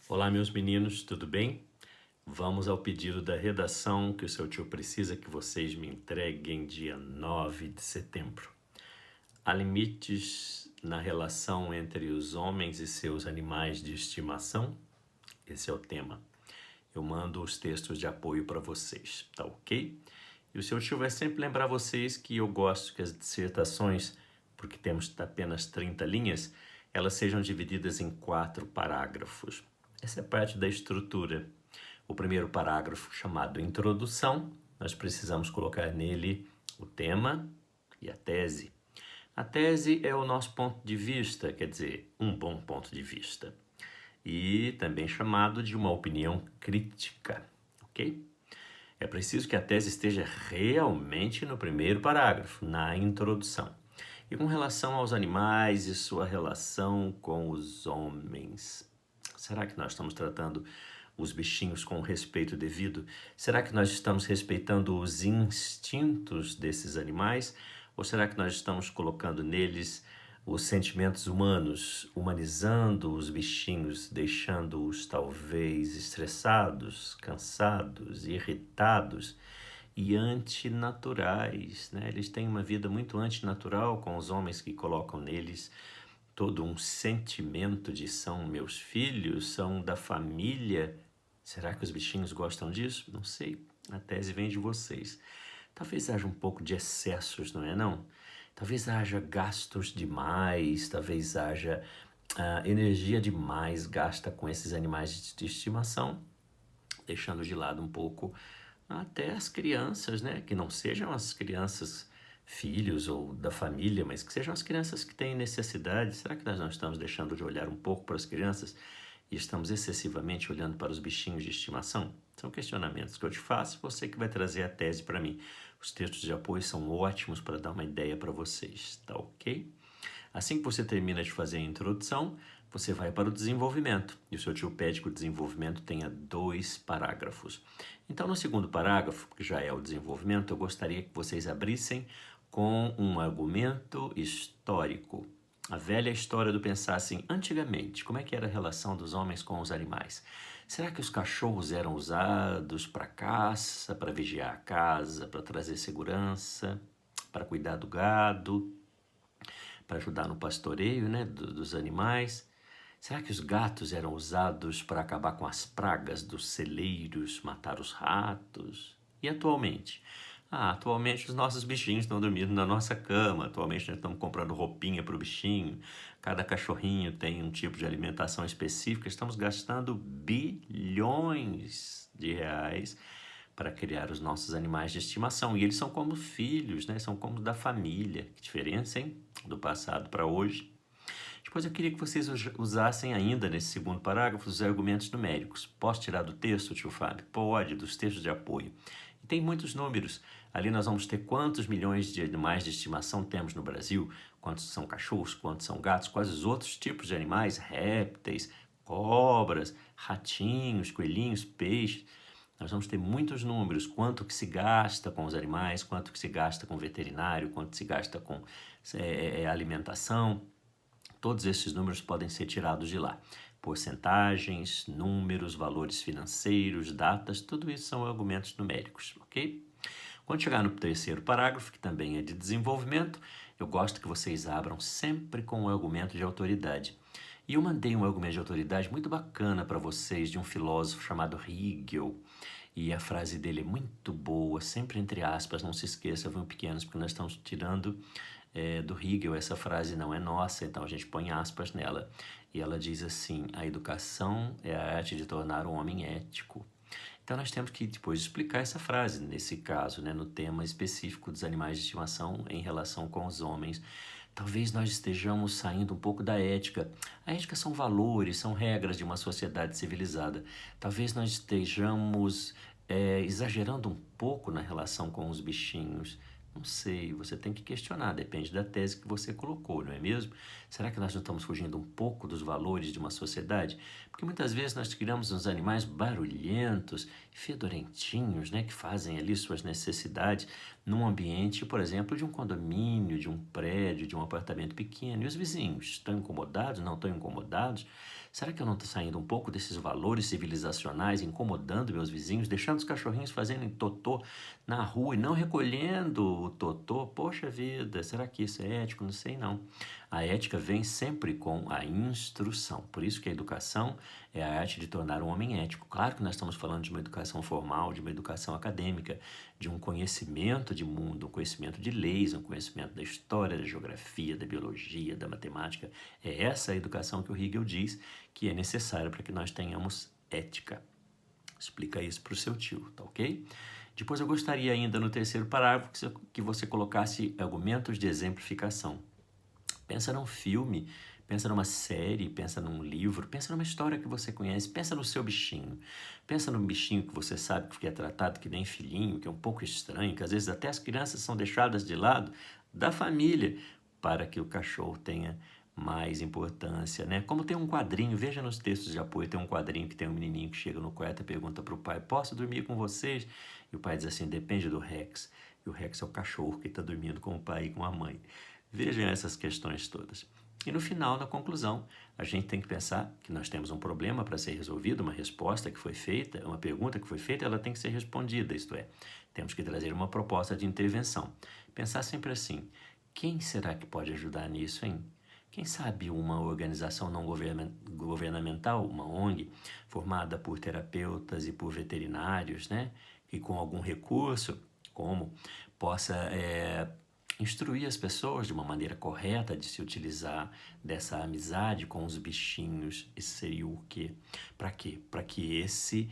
Olá, meus meninos, tudo bem? Vamos ao pedido da redação que o seu tio precisa que vocês me entreguem dia 9 de setembro. Há limites na relação entre os homens e seus animais de estimação? Esse é o tema. Eu mando os textos de apoio para vocês, tá ok? E o seu tio vai sempre lembrar vocês que eu gosto que as dissertações, porque temos apenas 30 linhas, elas sejam divididas em 4 parágrafos. Essa é parte da estrutura. O primeiro parágrafo, chamado Introdução, nós precisamos colocar nele o tema e a tese. A tese é o nosso ponto de vista, quer dizer, um bom ponto de vista. E também chamado de uma opinião crítica, ok? É preciso que a tese esteja realmente no primeiro parágrafo, na introdução. E com relação aos animais e sua relação com os homens, será que nós estamos tratando os bichinhos com o respeito devido? Será que nós estamos respeitando os instintos desses animais? Ou será que nós estamos colocando neles os sentimentos humanos, humanizando os bichinhos, deixando-os talvez estressados, cansados, irritados e antinaturais, né? Eles têm uma vida muito antinatural com os homens que colocam neles todo um sentimento de são meus filhos, são da família. Será que os bichinhos gostam disso? Não sei, a tese vem de vocês. Talvez haja um pouco de excessos, não é não? Talvez haja gastos demais, talvez haja energia demais gasta com esses animais de estimação, deixando de lado um pouco até as crianças, né? Que não sejam as crianças filhos ou da família, mas que sejam as crianças que têm necessidade. Será que nós não estamos deixando de olhar um pouco para as crianças e estamos excessivamente olhando para os bichinhos de estimação? São questionamentos que eu te faço, você que vai trazer a tese para mim. Os textos de apoio são ótimos para dar uma ideia para vocês, tá ok? Assim que você termina de fazer a introdução, você vai para o desenvolvimento. E o seu tio pede que o desenvolvimento tenha 2 parágrafos. Então, no segundo parágrafo, que já é o desenvolvimento, eu gostaria que vocês abrissem com um argumento histórico. A velha história do pensar assim, antigamente, como é que era a relação dos homens com os animais? Será que os cachorros eram usados para caça, para vigiar a casa, para trazer segurança, para cuidar do gado, para ajudar no pastoreio, né, dos animais? Será que os gatos eram usados para acabar com as pragas dos celeiros, matar os ratos? E atualmente? Atualmente os nossos bichinhos estão dormindo na nossa cama. Atualmente nós estamos comprando roupinha para o bichinho. Cada cachorrinho tem um tipo de alimentação específica. Estamos gastando bilhões de reais para criar os nossos animais de estimação. E eles são como filhos, né? São como da família. Que diferença, hein? Do passado para hoje. Depois eu queria que vocês usassem ainda nesse segundo parágrafo os argumentos numéricos. Posso tirar do texto, tio Fábio? Pode, dos textos de apoio. E tem muitos números. Ali nós vamos ter quantos milhões de animais de estimação temos no Brasil, quantos são cachorros, quantos são gatos, quais os outros tipos de animais, répteis, cobras, ratinhos, coelhinhos, peixes. Nós vamos ter muitos números, quanto que se gasta com os animais, quanto que se gasta com veterinário, quanto se gasta com alimentação. Todos esses números podem ser tirados de lá. Porcentagens, números, valores financeiros, datas, tudo isso são argumentos numéricos, ok? Quando chegar no terceiro parágrafo, que também é de desenvolvimento, eu gosto que vocês abram sempre com um argumento de autoridade. E eu mandei um argumento de autoridade muito bacana para vocês, de um filósofo chamado Hegel. E a frase dele é muito boa, sempre entre aspas, não se esqueça, viu, pequenos, porque nós estamos tirando do Hegel. Essa frase não é nossa, então a gente põe aspas nela. E ela diz assim: a educação é a arte de tornar o homem ético. Então nós temos que depois explicar essa frase, nesse caso, né, no tema específico dos animais de estimação em relação com os homens. Talvez nós estejamos saindo um pouco da ética. A ética são valores, são regras de uma sociedade civilizada. Talvez nós estejamos exagerando um pouco na relação com os bichinhos. Não sei, você tem que questionar, depende da tese que você colocou, não é mesmo? Será que nós não estamos fugindo um pouco dos valores de uma sociedade? Porque muitas vezes nós criamos uns animais barulhentos, fedorentinhos, né, que fazem ali suas necessidades. num ambiente, por exemplo, de um condomínio, de um prédio, de um apartamento pequeno. E os vizinhos estão incomodados, não estão incomodados? Será que eu não estou saindo um pouco desses valores civilizacionais, incomodando meus vizinhos, deixando os cachorrinhos fazendo totô na rua e não recolhendo o totô? Poxa vida, será que isso é ético? Não sei não. A ética vem sempre com a instrução. Por isso que a educação é a arte de tornar um homem ético. Claro que nós estamos falando de uma educação formal, de uma educação acadêmica, de um conhecimento de mundo, um conhecimento de leis, um conhecimento da história, da geografia, da biologia, da matemática. É essa a educação que o Hegel diz que é necessária para que nós tenhamos ética. Explica isso para o seu tio, tá ok? Depois eu gostaria ainda no terceiro parágrafo que você colocasse argumentos de exemplificação. Pensa num filme, pensa numa série, pensa num livro, pensa numa história que você conhece, pensa no seu bichinho. Pensa num bichinho que você sabe que é tratado que nem filhinho, que é um pouco estranho, que às vezes até as crianças são deixadas de lado da família para que o cachorro tenha mais importância, né? Como tem um quadrinho, veja nos textos de apoio, tem um quadrinho que tem um menininho que chega no quarto e pergunta para o pai, posso dormir com vocês? E o pai diz assim, depende do Rex. E o Rex é o cachorro que está dormindo com o pai e com a mãe. Vejam essas questões todas. E no final, na conclusão, a gente tem que pensar que nós temos um problema para ser resolvido, uma resposta que foi feita, uma pergunta que foi feita, ela tem que ser respondida, isto é, temos que trazer uma proposta de intervenção. Pensar sempre assim, quem será que pode ajudar nisso, hein? Quem sabe uma organização não governamental, uma ONG, formada por terapeutas e por veterinários, né? Que com algum recurso, como possa instruir as pessoas de uma maneira correta de se utilizar dessa amizade com os bichinhos. Isso seria o quê? Para quê? Para que esse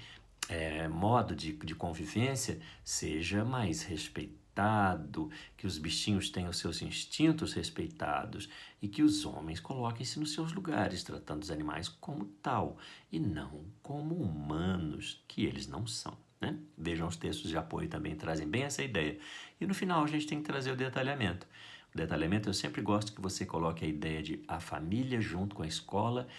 modo de convivência seja mais respeitado, que os bichinhos tenham seus instintos respeitados e que os homens coloquem-se nos seus lugares, tratando os animais como tal e não como humanos, que eles não são. Né? Vejam, os textos de apoio também trazem bem essa ideia. E no final a gente tem que trazer o detalhamento. O detalhamento, eu sempre gosto que você coloque a ideia de a família junto com a escola,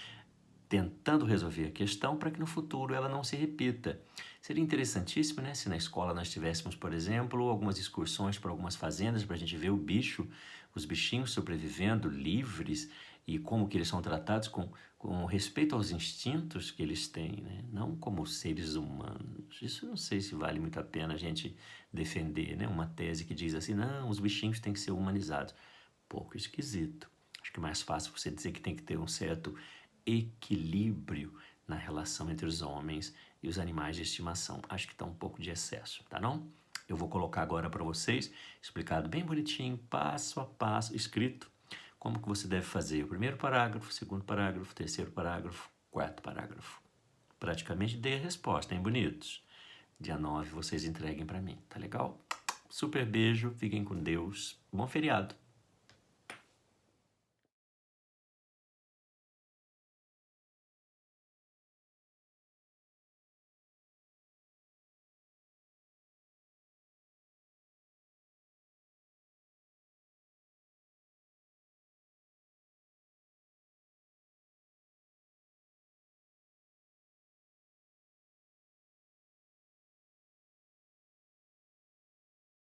tentando resolver a questão para que no futuro ela não se repita. Seria interessantíssimo, né, se na escola nós tivéssemos, por exemplo, algumas excursões para algumas fazendas para a gente ver o bicho, os bichinhos sobrevivendo livres e como que eles são tratados com respeito aos instintos que eles têm, né? Não como seres humanos. Isso eu não sei se vale muito a pena a gente defender, né? Uma tese que diz assim, não, os bichinhos têm que ser humanizados. Pouco esquisito. Acho que é mais fácil você dizer que tem que ter um certo equilíbrio na relação entre os homens e os animais de estimação. Acho que está um pouco de excesso, tá não? Eu vou colocar agora para vocês, explicado bem bonitinho, passo a passo, escrito, como que você deve fazer o primeiro parágrafo, segundo parágrafo, terceiro parágrafo, quarto parágrafo. Praticamente dei a resposta, hein, bonitos? Dia 9 vocês entreguem para mim, tá legal? Super beijo, fiquem com Deus, bom feriado!